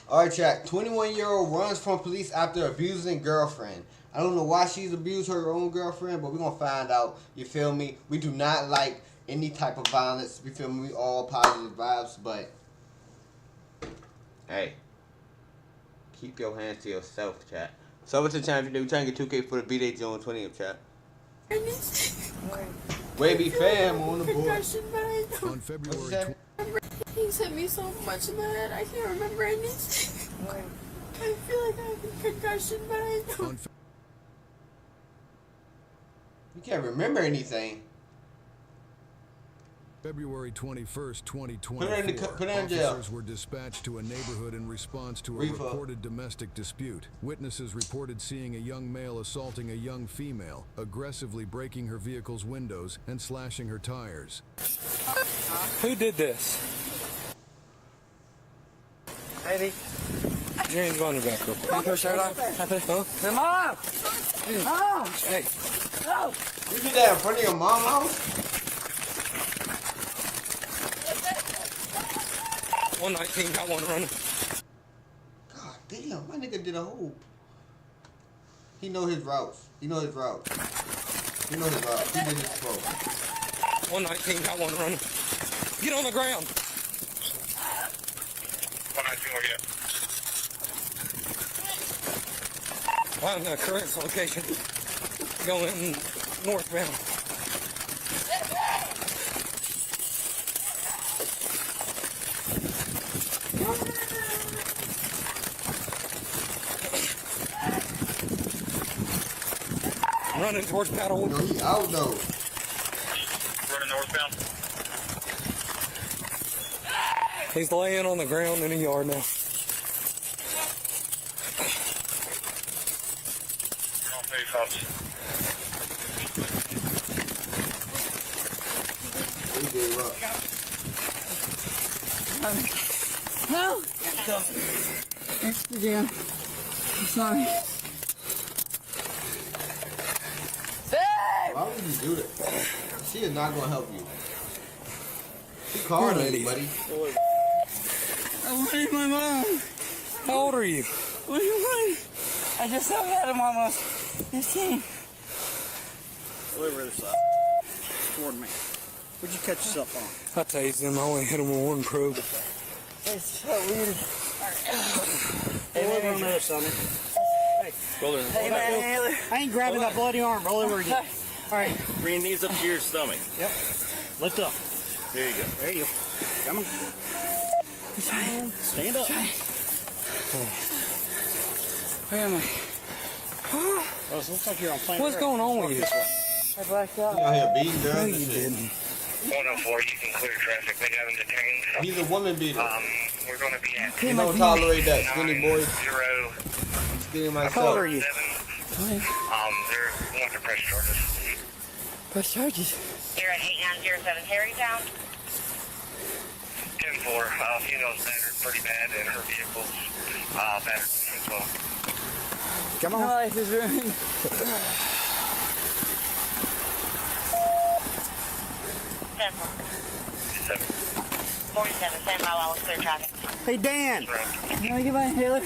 Alright, chat. 21-year-old runs from police after abusing girlfriend. I don't know why she's abused her own girlfriend, but we're going to find out. You feel me? We do not like any type of violence. You feel me? We all positive vibes, but hey, keep your hands to yourself, chat. So what's the channel today? We're trying to get 2K for the B-Day June 20th, chat. WAVVYFAM on the board. On February He sent me so much that I can't remember anything. I feel like I have a concussion, but I don't. You can't remember anything. February 21st, 2024, Put her in jail. officers were dispatched to a neighborhood in response to a reported domestic dispute. Witnesses reported seeing a young male assaulting a young female, aggressively breaking her vehicle's windows and slashing her tires. Who did this? Baby. James, go on your back real quick. Can I put a shirt on? Huh? Hey, Mom! Mom! Hey. No! You did that in front of your mom's house? 119, got one running. God damn, my nigga did a whole. He know his routes. He know his routes. He know his routes. He did his pro. 119, got one running. Get on the ground. 119, where you at? I'm in a current location. Going northbound. Running towards Paddlewood. No, he out though. Running northbound. He's laying on the ground in a yard now. On 35. He gave up. No! Extra jam. I'm sorry. Why would you do that? She is not gonna help you. She called you, buddy. I wanted my mom. How old are you? What do you want? I just have had him almost 15. Over the side. Toward me. What'd you catch yourself on? I tased him. I only hit him with one probe. It's so weird. Hey, roll over on the other side, man. Hey, man, Taylor. I ain't grabbing that bloody arm. Roll over again. All right. Bring these up to your stomach. Yep. Lift up. There you go. There you go. Come on. Stand up. Where am I? Oh, it looks like you're on planet What's going on with you? I blacked out. He out here beating No, girls you and shit. didn't. 104, you can clear traffic. They haven't detained. He's a woman beater. We're going to be at You don't tolerate that, skinny boy. 90. Skinny How old are myself. you? They're going to press charges. Press charges. You're at 8907 Harrytown. 10-4. Female's battered pretty bad, and her vehicle's battered as well. Come My on. life is ruined. 47, stand by while we clear traffic. Hey, Dan. Can I get my inhaler?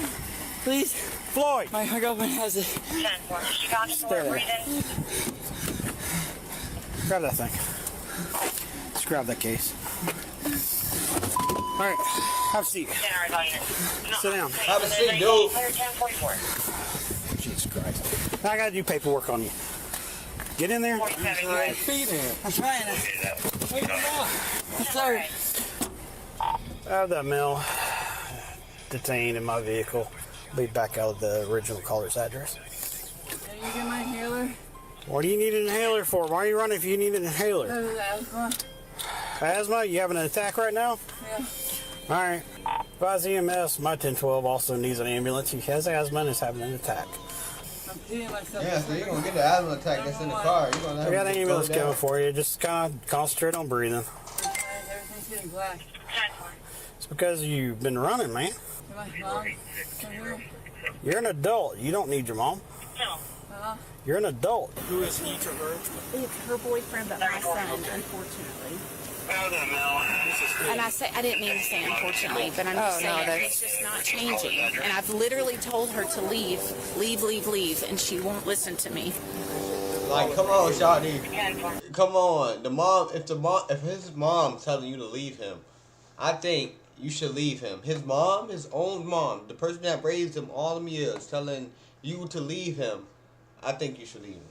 Please? Floyd. My girlfriend has it. 10-4, is she talking Stay for there. breathing? Grab that thing. Just grab that case. All right. Have a seat. Sit down. Have a seat, dude. Clear 1044. Jesus Christ. Now I got to do paperwork on you. Get in there. 47, All right, feet in. I'm trying to. Wait, come on. I'm sorry. I have that male detained in my vehicle. Be back out of the original caller's address. Can you get my inhaler? What do you need an inhaler for? Why are you running if you need an inhaler? Asthma. Asthma? You having an attack right now? Yeah. All right. Advise EMS. My 1012 also needs an ambulance. He has asthma and is having an attack. I'm peeing myself. Yeah, so you're gonna get the asthma attack that's in the car. You're gonna I have got to an slow ambulance down. coming for you. Just kind of concentrate on breathing. Everything's getting black. 10-4. It's because you've been running, man. Can my mom come here? You're an adult. You don't need your mom. No. You're an adult. Who is he to her? It's her boyfriend, but my son, unfortunately. out of that, Mel. And I didn't mean to say unfortunately, but I'm just saying it's just not changing. And I've literally told her to leave, and she won't listen to me. Like, come on, Shawty. Come on. If his mom telling you to leave him, I think you should leave him. His mom, his own mom, the person that raised him all them years, telling you to leave him, I think you should leave him.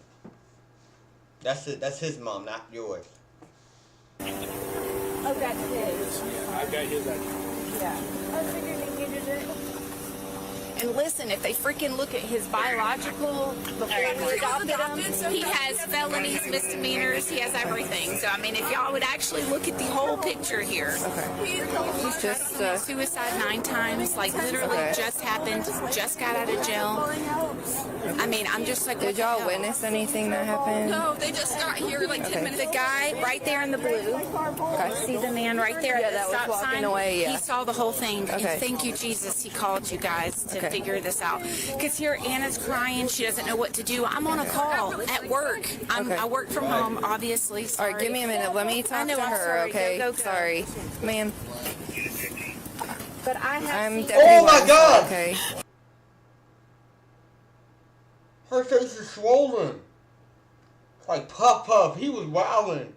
That's it. That's his mom, not yours. Oh, that's his. Yeah, I got his address. Yeah. I figured he needed it. And listen, if they freaking look at his biological before we adopted him, he has felonies, misdemeanors, he has everything. So, I mean, if y'all would actually look at the whole picture here. Okay. He's just suicide 9 times, like literally just happened, just got out of jail. I mean, I'm just like, did y'all witness anything that happened? No, they just got here like 10 minutes. The guy right there in the blue. Okay. See the man right there at the stop sign? Away, yeah. He saw the whole thing. Okay. And thank you, Jesus. He called you guys to figure this out. Because here Anna's crying. She doesn't know what to do. I'm on a call at work. I work from home, obviously. Sorry. All right, give me a minute. Let me talk to her, sorry. okay? Go. Sorry. Ma'am. But I'm Deputy Oh my God! Okay. Her face is swollen. Like Puff. He was wilding.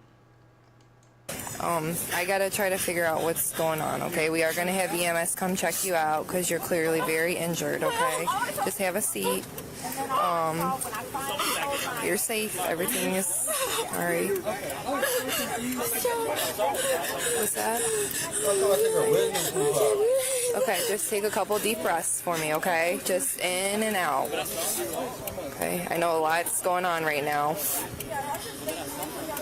I gotta try to figure out what's going on, okay? We are gonna have EMS come check you out because you're clearly very injured, okay? Just have a seat. You're safe. Everything is alright. What's that? Okay, just take a couple deep breaths for me, okay? Just in and out. Okay, I know a lot's going on right now.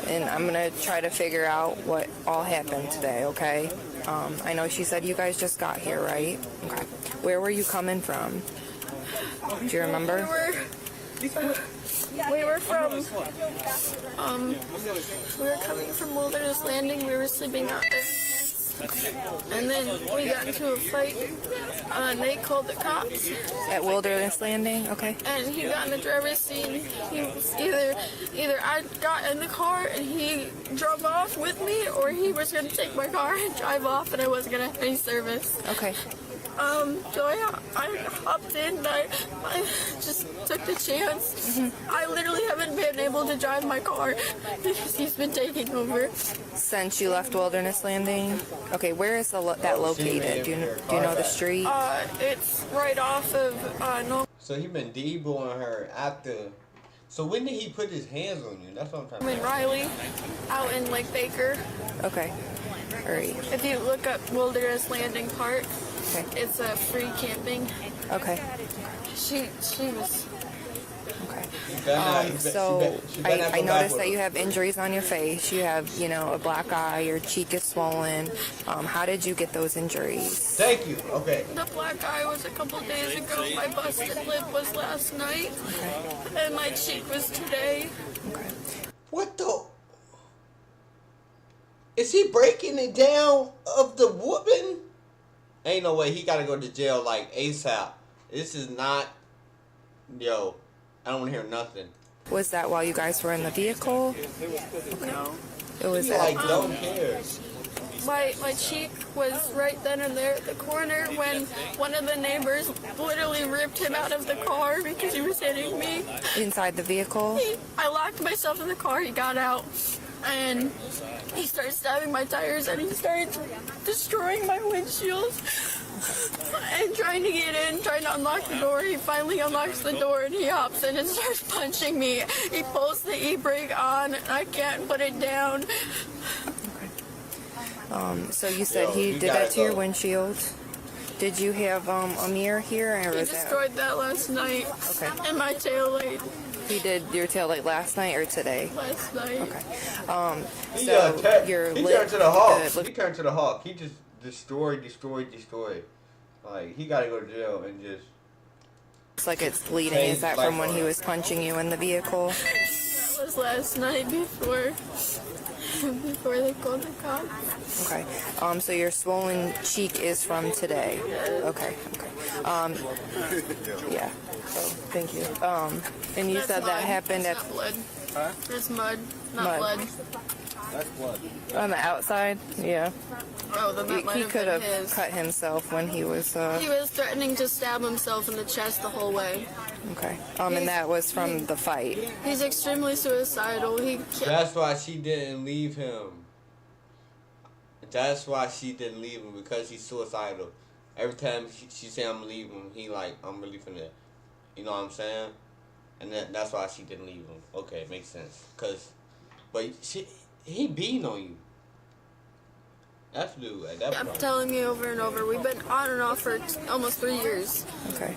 And I'm gonna try to figure out what all happened today, okay? I know she said you guys just got here, right? Okay. Where were you coming from? Do you remember? We were from, we were coming from Wilderness Landing. We were sleeping out there. And then we got into a fight, and they called the cops. At Wilderness Landing, okay. And he got in the driver's seat. He was either I got in the car and he drove off with me, or he was going to take my car and drive off, and I wasn't going to have any service. Okay. So I hopped in, and I just took the chance. I literally haven't been able to drive my car because he's been taking over. Since you left Wilderness Landing? Okay, where is that located? Do you know the street? It's right off of North. So he been deboing her after. So when did he put his hands on you? That's what I'm trying to in Riley, out in Lake Baker. Okay. All right. If you look up Wilderness Landing Park, it's a free camping. Okay. She was. Okay. So I noticed that you have injuries on your face. You have, a black eye. Your cheek is swollen. How did you get those injuries? Thank you. Okay. The black eye was a couple days ago. My busted lip was last night. Okay. And my cheek was today. Okay. What the? Is he breaking it down of the whooping? Ain't no way. He gotta go to jail like ASAP. This is not. Yo, I don't want to hear nothing. Was that while you guys were in the vehicle? No. It was like, don't care. My cheek was right then and there at the corner when one of the neighbors literally ripped him out of the car because he was hitting me. Inside the vehicle? I locked myself in the car. He got out. And he started stabbing my tires, and he started destroying my windshield and trying to get in, trying to unlock the door. He finally unlocks the door, and he hops in and starts punching me. He pulls the e-brake on, and I can't put it down. Okay. So you said he did that to your windshield. Did you have a mirror here? Or He destroyed that last night. Okay. And my taillight. He did your taillight last night or today? Last night. Okay. He lip, turned to the Hawk. He turned to the Hawk. He just destroyed. Like, he gotta go to jail and just. Looks like it's bleeding. Is that from when he was punching you in the vehicle? That was last night before they called the cops. Okay. So your swollen cheek is from today. Okay. Yeah. So thank you. And you That's said that mud. happened It's at. not blood. It's mud, not Mud. blood. On the outside? Yeah. Oh, then that might He have could been have his. cut himself when he was, He was threatening to stab himself in the chest the whole way. okay. And that was from the fight. He's extremely suicidal. He can't. That's why she didn't leave him. That's why she didn't leave him, because he's suicidal. Every time she say I'm leaving him, he like, I'm really finna, you know what I'm saying? And that's why she didn't leave him. Okay, makes sense. But he beating on you. That's dude at that point. I'm telling you over and over. We've been on and off for almost 3 years. Okay.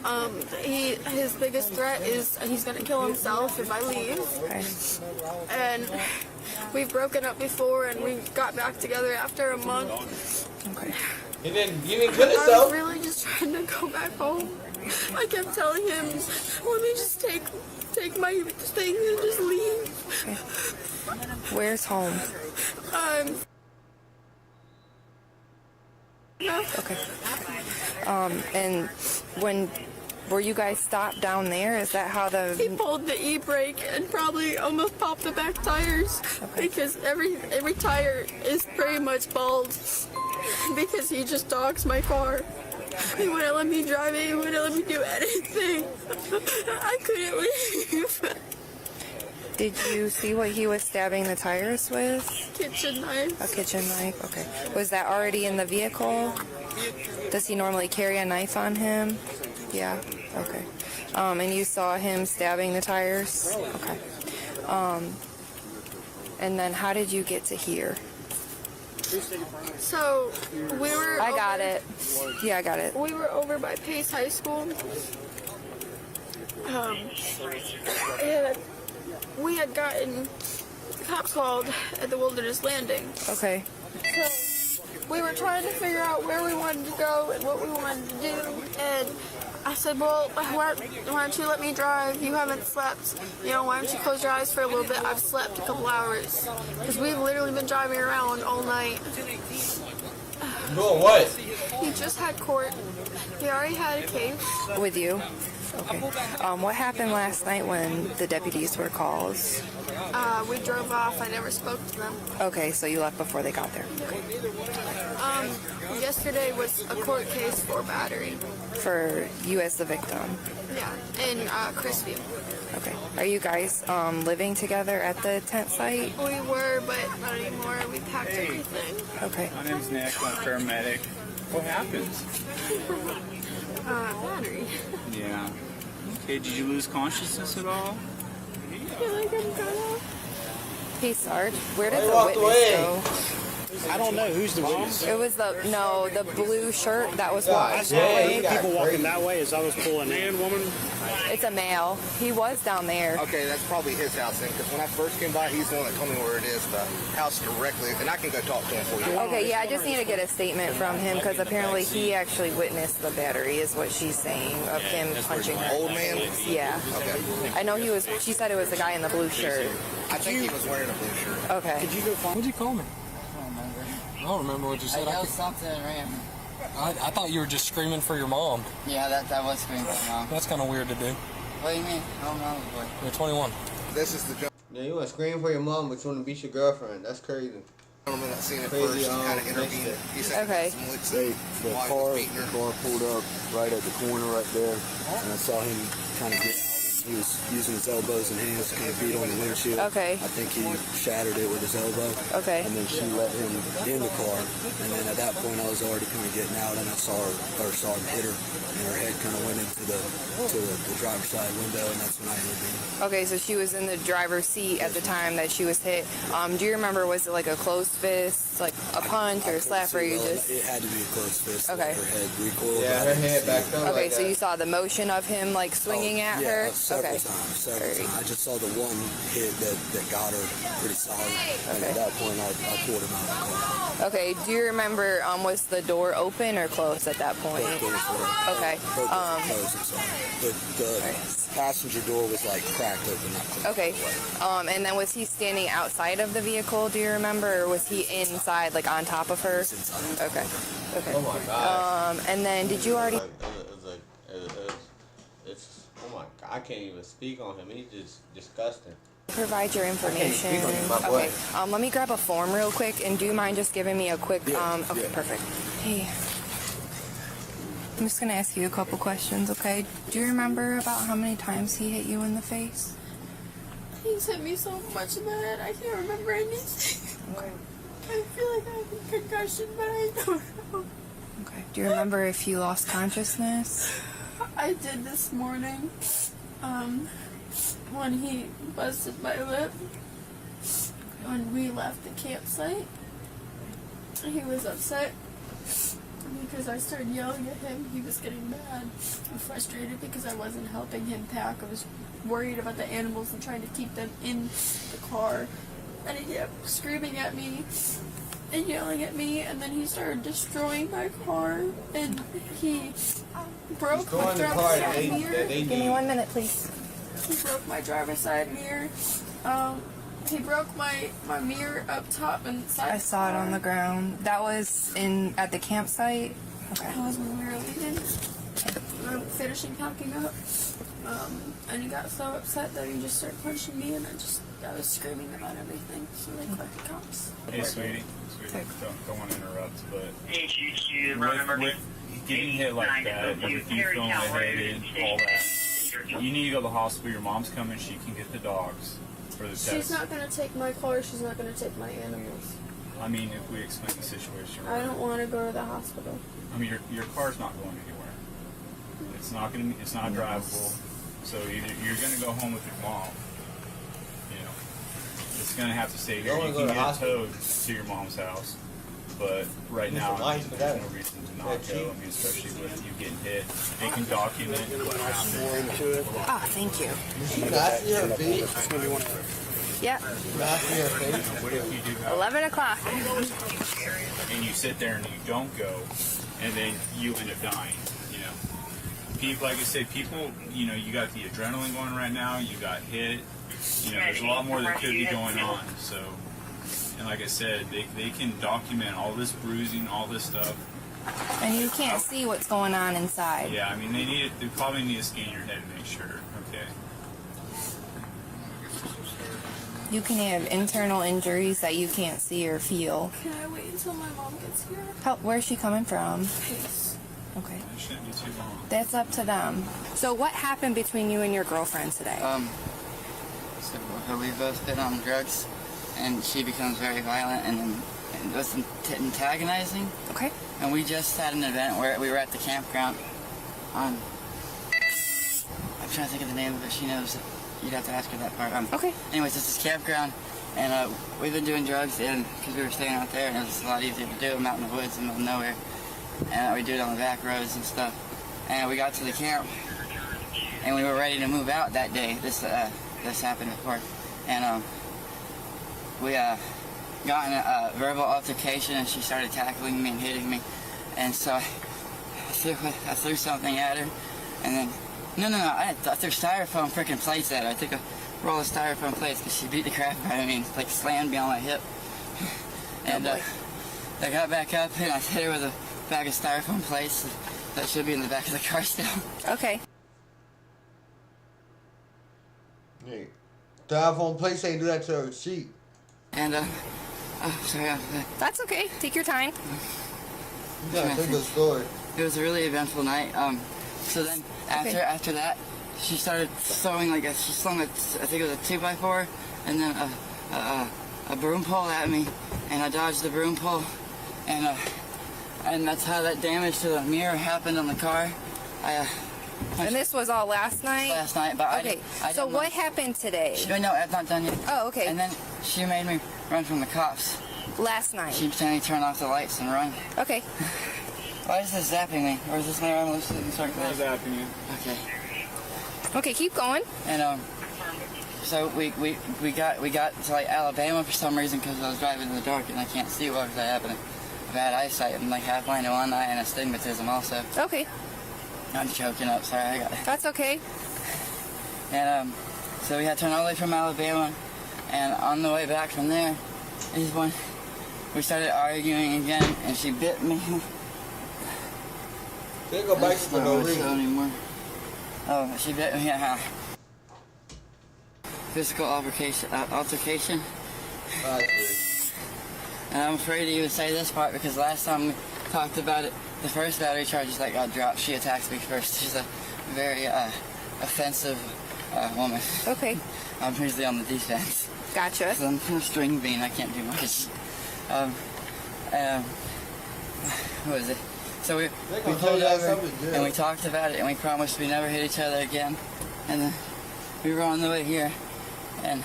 His biggest threat is he's gonna kill himself if I leave. Okay. And we've broken up before, and we got back together after a month. Okay. You didn't kill I was yourself. really just trying to go back home. I kept telling him, let me just take my things and just leave. Okay. Where's home? No. Okay. And were you guys stopped down there? Is that how He the... pulled the e-brake and probably almost popped the back tires because every tire is pretty much bald because he just dogs my car. He wouldn't let me drive it. He wouldn't let me do anything. I couldn't leave. Did you see what he was stabbing the tires with? Kitchen knife. A kitchen knife? Okay. Was that already in the vehicle? Does he normally carry a knife on him? Yeah. Okay. And you saw him stabbing the tires? Okay. And then how did you get to here? So we were. I got it. Yeah, I got it. We were over by Pace High School. And we had gotten cops called at the Wilderness Landing. Okay. So we were trying to figure out where we wanted to go and what we wanted to do. And I said, well, why don't you let me drive? You haven't slept. You know, why don't you close your eyes for a little bit? I've slept a couple hours. Because we've literally been driving around all night. Doing what? He just had court. He already had a case. With you? Okay. What happened last night when the deputies were called? We drove off. I never spoke to them. Okay, so you left before they got there. Yesterday was a court case for battery. For you as the victim? Yeah, in Crisview. Okay. Are you guys living together at the tent site? We were, but not anymore. We packed everything. Okay. My name's Nick. I'm a paramedic. What happened? Battery. Yeah. Okay, did you lose consciousness at all? I feel like I'm gonna. Hey, Sarge, where did They the walked witness away. go? I don't know who's the witness. It was the blue shirt that was I walking. saw he got people walking crazy. that way as I was pulling in. Woman? It's a male. He was down there. Okay, that's probably his house then, because when I first came by, he's the one that told me where it is, the house directly, and I can go talk to him for you. Okay, yeah, I just need to get a statement from him because apparently he actually witnessed the battery, is what she's saying, of him punching her. Old man? Yeah. Okay. I know she said it was the guy in the blue shirt. I think he was wearing a blue shirt. Okay. Could you go find? What'd you call me? I don't remember what you said. I yelled something at Ram. I thought you were just screaming for your mom. Yeah, that was screaming for Mom. That's kind of weird to do. What do you mean? I don't know, boy. You're 21. This is the Yeah, you want to scream for your mom, but you want to beat your girlfriend. That's crazy. gentleman that seen it Crazy, first and kind of intervened. He said Okay. some licks The while he was beating her. car pulled up right at the corner right there, and I saw him kind of get out. He was using his elbows and hands to kind of beat on the windshield. Okay. I think he shattered it with his elbow. Okay. And then she let him in the car, and then at that point I was already kind of getting out, and I saw him hit her, and her head kind of went into the driver's side window, and that's when I intervened. Okay, so she was in the driver's seat at the time that she was hit. Do you remember, was it like a closed fist, like a punch or a slap, or you just... It had to be a close fist. Okay. Her head recoiled. Yeah, her head backed up. Okay, like so that. you saw the motion of him like swinging at her? Several times. I just saw the one hit that got her pretty solid. And at that point, I pulled him out of the car. Okay, do you remember, was the door open or closed at that point? Both doors were Okay. Both doors were closed, I'm sorry. The passenger door was like cracked open, not closed. Okay. And then was he standing outside of the vehicle, do you remember, or was he inside, like on top of her? Okay. Okay. Oh my God. And then did you already... It's oh my God, I can't even speak on him. He's just disgusting. Provide your information. Okay, Okay. Let me grab a form real quick, and do you mind just giving me a quick? Okay, perfect. Hey, I'm just gonna ask you a couple questions, okay? Do you remember about how many times he hit you in the face? He's hit me so much in the head, I can't remember anything. Okay. I feel like I have a concussion, but I don't know. Okay. Do you remember if he lost consciousness? I did this morning, when he busted my lip, when we left the campsite. He was upset because I started yelling at him. He was getting mad and frustrated because I wasn't helping him pack. I was worried about the animals and trying to keep them in the car. And he kept screaming at me and yelling at me, and then he started destroying my car, and he broke my driver's side mirror. Give me 1 minute, please. He broke my driver's side mirror. He broke my mirror up top and side. I saw it on the ground. That was at the campsite? Okay. That was when we were leaving. We were finishing packing up. And he got so upset that he just started punching me, and I was screaming about everything. So they called the cops. Hey, sweetie, don't want to interrupt, but with getting hit like that, with you feeling lightheaded, all that, you need to go to the hospital. Your mom's coming. She can get the dogs for the test. She's not going to take my car. She's not going to take my animals. I mean, if we explain the situation. I don't want to go to the hospital. I mean, your car's not going anywhere. It's not drivable. So either you're going to go home with your mom. You know, it's going to have to stay here. You can get towed to your mom's house, but right now there's no reason to not go. I mean, especially with you getting hit, they can document what happened. Oh, thank you. Can I see her feet? It's going to be one. Yep. Can I see her face? What if you do have 11 o'clock. and you sit there and you don't go, and then you end up dying? People, like I said, you got the adrenaline going right now, you got hit, there's a lot more that could be going on, so, and like I said, they can document all this bruising, all this stuff. And you can't see what's going on inside. Yeah, I mean, they probably need to scan your head to make sure, okay. You can have internal injuries that you can't see or feel. Can I wait until my mom gets here? Where's she coming from? Please. Okay. It shouldn't be too long. That's up to them. So what happened between you and your girlfriend today? So we both been on drugs, and she becomes very violent and was antagonizing. Okay. And we just had an event where we were at the campground on, I'm trying to think of the name of it. She knows it. You'd have to ask her that part. Okay. Anyways, it's this campground, and we've been doing drugs because we were staying out there, and it was a lot easier to do them out in the woods and middle of nowhere. And we do it on the back roads and stuff. And we got to the camp, and we were ready to move out that day. This happened before, and we got in a verbal altercation, and she started tackling me and hitting me. And so I threw something at her, and then I threw styrofoam freaking plates at her. I took a roll of styrofoam plates because she beat the crap out of me and like slammed me on my hip. And I got back up and I hit her with a bag of styrofoam plates that should be in the back of the car still. Okay. Hey, styrofoam plates ain't do that to her sheep. And sorry. That's okay. Take your time. You gotta think of the story. It was a really eventful night. So then after that, she started throwing she slung I think it was a 2x4 and then a broom pole at me, and I dodged the broom pole, and that's how that damage to the mirror happened on the car. And this was all last night? Last night, but okay. So what happened today? No, I'm not done yet. Oh, okay. And then she made me run from the cops. Last night? She pretended to turn off the lights and run. Okay. Why is this zapping me? Or is this my arm loose in circulation? It's zapping you. Okay. Okay, keep going. And so we got to like Alabama for some reason because I was driving in the dark and I can't see what was happening. I've had eyesight and like half blind in one eye and astigmatism also. Okay. I'm choking up. Sorry, I got it. That's okay. And so we had to turn all the way from Alabama, and on the way back from there is when we started arguing again, and she bit me. They go back for no reason anymore. Oh, she bit me. physical altercation. And I'm afraid to even say this part because last time we talked about it, the first battery charges that got dropped, she attacked me first. She's a very offensive woman. Okay. I'm usually on the defense. Gotcha. I'm a string bean, I can't do much. What was it? So we pulled over and we talked about it and we promised we never hit each other again. And then we were on the way here and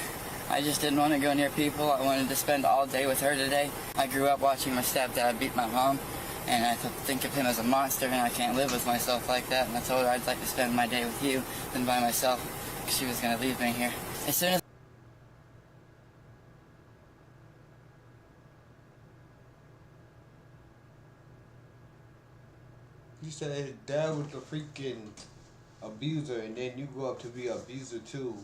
I just didn't want to go near people. I wanted to spend all day with her today. I grew up watching my stepdad beat my mom and I think of him as a monster and I can't live with myself like that. And I told her I'd like to spend my day with you than by myself because she was going to leave me here. As soon as You said his dad was the freaking abuser, and then you grew up to be an abuser too,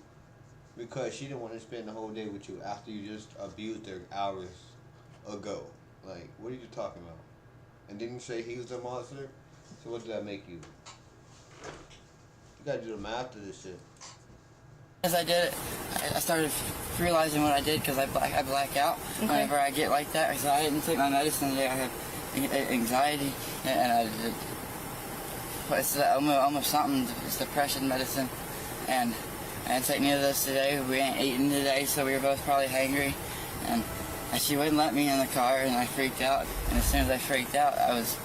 because she didn't want to spend the whole day with you after you just abused her hours ago. Like, what are you talking about? And didn't you say he was a monster? So what did that make you? You gotta do the math to this shit. As I did it, I started realizing what I did because I black out whenever I get like that. Because I didn't take my medicine today. I have anxiety and I did. It's almost something. It's depression medicine, and I didn't take any of those today. We ain't eating today, so we were both probably hangry. And she wouldn't let me in the car, and I freaked out. And as soon as I freaked out, I was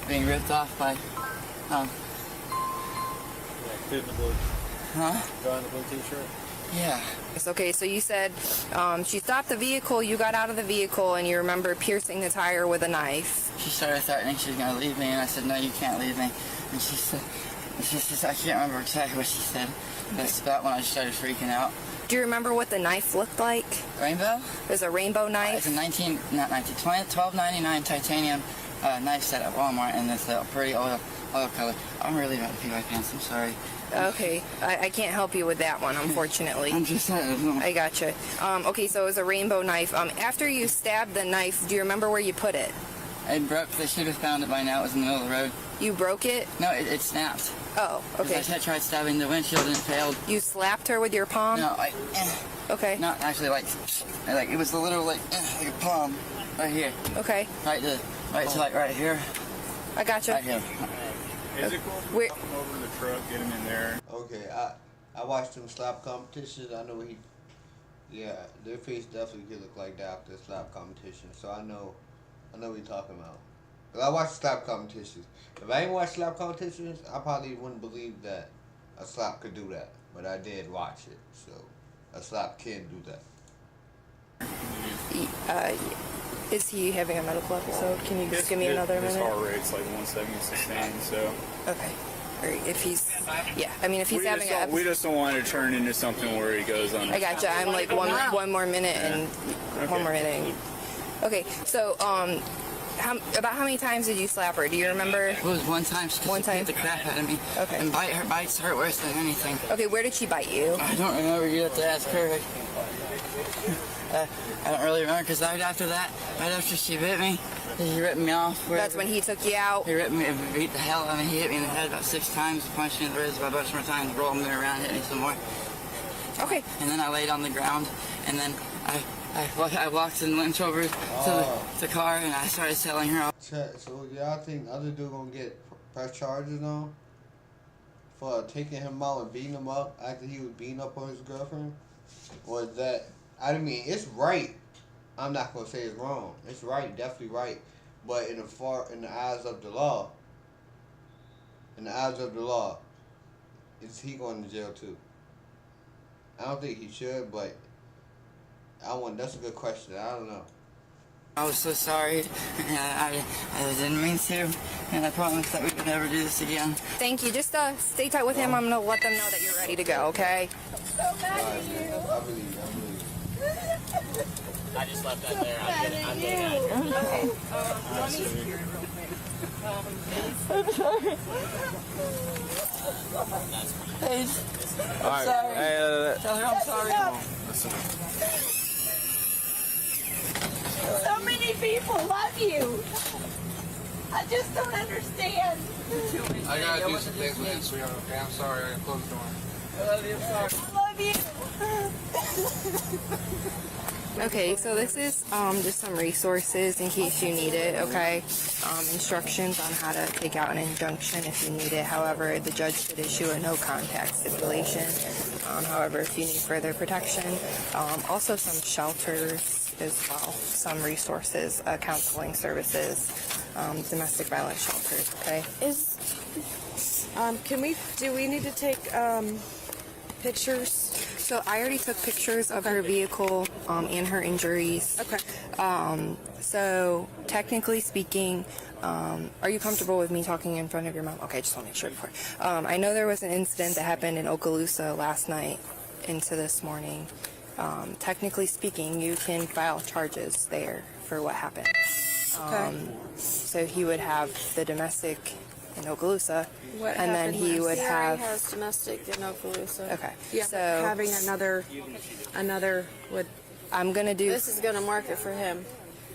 being ripped off by. Huh? Drawing the blue t-shirt? Yeah. Okay, so you said she stopped the vehicle, you got out of the vehicle, and you remember piercing the tire with a knife. She started threatening she was going to leave me, and I said, no, you can't leave me. And she said, I can't remember exactly what she said. That's about when I started freaking out. Do you remember what the knife looked like? Rainbow? It was a rainbow knife? It's a $12.99 titanium knife set at Walmart, and it's a pretty oil color. I'm really about to pee my pants, I'm sorry. Okay, I can't help you with that one, unfortunately. I'm just saying. I gotcha. Okay, so it was a rainbow knife. After you stabbed the knife, do you remember where you put it? It broke. They should have found it by now. It was in the middle of the road. You broke it? No, it snapped. Oh, okay. I tried stabbing the windshield and it failed. You slapped her with your palm? No, okay. Not actually, like it was a little like a palm right here. Okay. Right here. I gotcha. Right here. Is it cool if we walk him over to the truck, get him in there? Okay, I watched them slap competitions. I know their face definitely could look like that after the slap competition. So I know what you're talking about. But I watched slap competitions. If I didn't watch slap competitions, I probably wouldn't believe that a slap could do that. But I did watch it, so a slap can do that. Is he having a medical episode? Can you just give me another minute? His heart rate's like 170/16, so. Okay. All right. If he's having a... We just don't want to turn into something where he goes on. I gotcha. I'm like one more minute and one more minute. Okay. So about how many times did you slap her? Do you remember? It was one time. She beat the crap out of me. Okay. And her bites hurt worse than anything. Okay. Where did she bite you? I don't remember. You have to ask her. I don't really remember because right after she bit me, he ripped me off. That's when he took you out? He ripped me, beat the hell out of me. He hit me in the head about 6 times, punched me in the ribs about a bunch more times, rolled me around, hit me some more. Okay. And then I laid on the ground, and then I walked and went over to the car, and I started telling her. So y'all think the other dude gonna get press charges on for taking him out and beating him up after he was beating up on his girlfriend? Or is that... I mean, it's right. I'm not gonna say it's wrong. It's right, definitely right. But in the eyes of the law, is he going to jail too? I don't think he should, but that's a good question. I don't know. I was so sorry, and I didn't mean to, and I promise that we would never do this again. Thank you. Just stay tight with him. I'm gonna let them know that you're ready to go. Okay. I'm so mad at you. I believe. I just left that there. I'm getting out of here. I'm sorry. Paige, I'm sorry. Tell her I'm sorry. So many people love you. I just don't understand. I gotta do some things with it, sweetheart. Okay, I'm sorry. I gotta close the door. I love you. I'm sorry. I love love you. Okay, so this is just some resources in case you need it, okay? Instructions on how to take out an injunction if you need it. However, the judge did issue a no contact stipulation. However, if you need further protection, also some shelters as well, some resources, counseling services, domestic violence shelters, okay? Do we need to take pictures? So I already took pictures of her vehicle and her injuries. Okay. So technically speaking, are you comfortable with me talking in front of your mom? Okay, just want to make sure before. I know there was an incident that happened in Okaloosa last night into this morning. Technically speaking, you can file charges there for what happened. Okay. So he would have the domestic in Okaloosa, What and then he would have. has domestic in Okaloosa. Okay. Yeah. So Having another would. I'm gonna do. This is gonna mark it for him.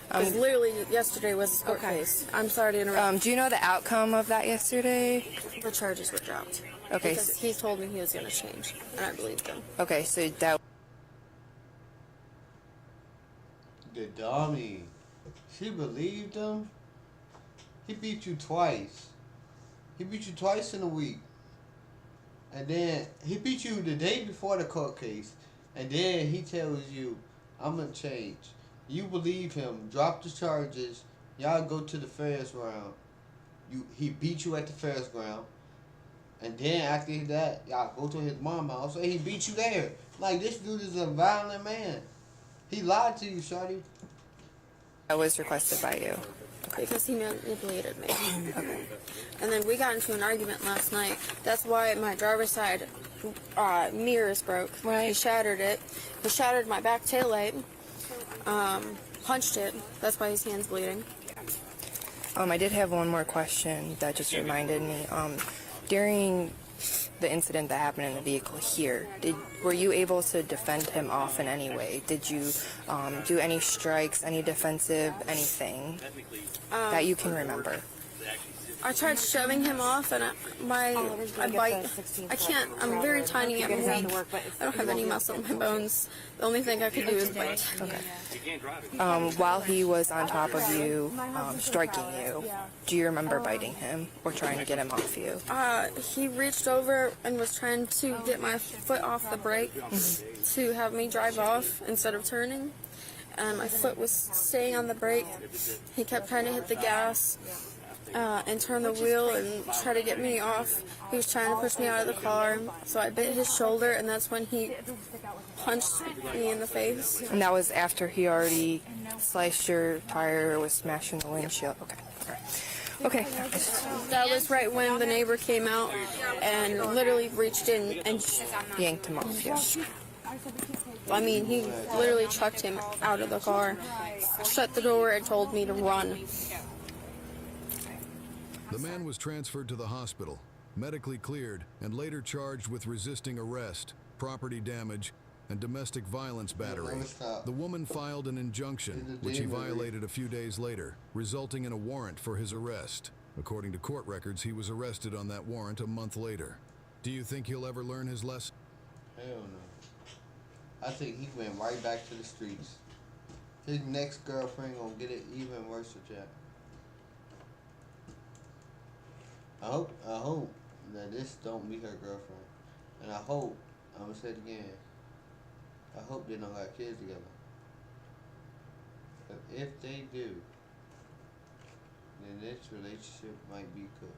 Because literally yesterday was his court case. I'm sorry to interrupt. Do you know the outcome of that yesterday? The charges were dropped. Okay. Because he told me he was gonna change, and I believed him. Okay, so that. The dummy. She believed him. He beat you twice. He beat you twice in a week. And then he beat you the day before the court case. And then he tells you, I'm going to change. You believe him. Drop the charges. Y'all go to the Ferris ground. He beat you at the Ferris ground. And then after that, y'all go to his mom's house. And he beat you there. Like, this dude is a violent man. He lied to you, shawty. That was requested by you. Because he manipulated me. Okay. And then we got into an argument last night. That's why my driver's side mirrors broke. Right. He shattered it. He shattered my back taillight. Punched it. That's why his hand's bleeding. I did have one more question that just reminded me. During the incident that happened in the vehicle here, were you able to defend him off in any way? Did you do any strikes, any defensive, anything that you can remember? I tried shoving him off, and I bite. I can't. I'm very tiny. I'm weak. I don't have any muscle in my bones. The only thing I could do is bite. Okay. While he was on top of you, striking you, do you remember biting him or trying to get him off you? He reached over and was trying to get my foot off the brake to have me drive off instead of turning. And my foot was staying on the brake. He kept trying to hit the gas. And turn the wheel and try to get me off. He was trying to push me out of the car, so I bit his shoulder, and that's when he punched me in the face. And that was after he already sliced your tire or was smashing the windshield. Okay. All right. Okay. That was right when the neighbor came out and literally reached in and yanked him off. Yeah. I mean, he literally chucked him out of the car, shut the door, and told me to run. The man was transferred to the hospital, medically cleared, and later charged with resisting arrest, property damage, and domestic violence battery. The woman filed an injunction, which he violated a few days later, resulting in a warrant for his arrest. According to court records, he was arrested on that warrant a month later. Do you think he'll ever learn his lesson? Hell no. I think he went right back to the streets. His next girlfriend gonna get it even worse with that. I hope that this don't be her girlfriend. And I hope, I'm gonna say it again, I hope they don't got kids together. But if they do, then this relationship might be cooked.